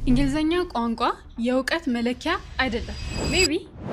እንግሊዘኛ ቋንቋ የእውቀት መለኪያ አይደለም።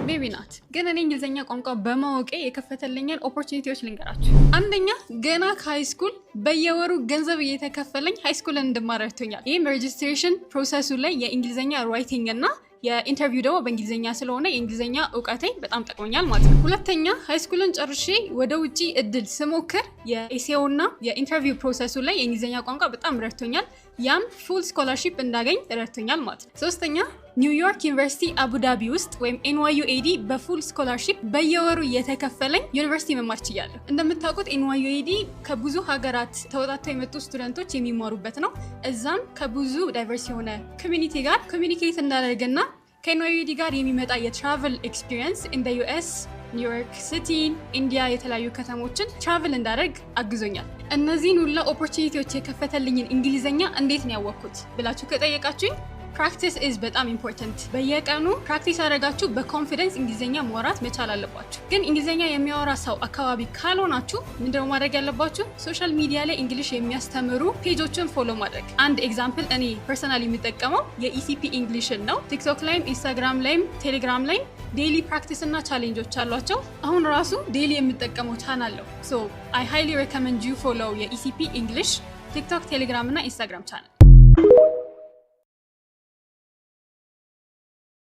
ሜቢ ናት። ግን እኔ እንግሊዘኛ ቋንቋ በማወቄ የከፈተልኝን ኦፖርቹኒቲዎች ልንገራችሁ። አንደኛ ገና ከሃይስኩል በየወሩ ገንዘብ እየተከፈለኝ ሃይስኩልን እንድማር ረድቶኛል። ይህም ሬጅስትሬሽን ፕሮሰሱ ላይ የእንግሊዘኛ ራይቲንግ እና የኢንተርቪው ደግሞ በእንግሊዘኛ ስለሆነ የእንግሊዘኛ እውቀቴ በጣም ጠቅሞኛል ማለት ነው። ሁለተኛ ሃይስኩልን ጨርሼ ወደ ውጪ እድል ስሞክር የኤሴው እና የኢንተርቪው ፕሮሰሱ ላይ የእንግሊዘኛ ቋንቋ በጣም ረድቶኛል። ያም ፉል ስኮላርሺፕ እንዳገኝ ረድቶኛል ማለት ነው። ሶስተኛ ኒውዮርክ ዩኒቨርሲቲ አቡዳቢ ውስጥ ወይም NYUAD በፉል ስኮላርሺፕ በየወሩ እየተከፈለኝ ዩኒቨርሲቲ መማር ችያለሁ። እንደምታውቁት NYUAD ከብዙ ሀገራት ተወጣጥተው የመጡ ስቱደንቶች የሚማሩበት ነው። እዛም ከብዙ ዳይቨርስ የሆነ ኮሚኒቲ ጋር ኮሚኒኬት እንዳደርግና ከNYUAD ጋር የሚመጣ የትራቨል ኤክስፒሪየንስ ኢን US ኒውዮርክ ሲቲ፣ ኢንዲያ የተለያዩ ከተሞችን ትራቨል እንዳደርግ አግዞኛል። እነዚህን ሁላ ኦፖርቹኒቲዎች የከፈተልኝን እንግሊዘኛ እንዴት ነው ያወቅኩት ብላችሁ ከጠየቃችሁኝ ፕራክቲስ ኢዝ በጣም ኢምፖርታንት። በየቀኑ ፕራክቲስ አደረጋችሁ በኮንፊደንስ እንግሊዘኛ ማውራት መቻል አለባችሁ። ግን እንግሊዘኛ የሚያወራ ሰው አካባቢ ካልሆናችሁ ምንድነው ማድረግ ያለባችሁ? ሶሻል ሚዲያ ላይ እንግሊሽ የሚያስተምሩ ፔጆችን ፎሎ ማድረግ። አንድ ኤግዛምፕል እኔ ፐርሰናሊ የሚጠቀመው የኢሲፒ እንግሊሽን ነው። ቲክቶክ ላይም ኢንስታግራም ላይም ቴሌግራም ላይም ዴይሊ ፕራክቲስ እና ቻሌንጆች አሏቸው። አሁን ራሱ ዴይሊ የምጠቀመው ቻናል ነው። ሶ አይ ሃይሊ ሬኮመንድ ዩ ፎሎ የኢሲፒ እንግሊሽ ቲክቶክ፣ ቴሌግራም እና ኢንስታግራም ቻናል።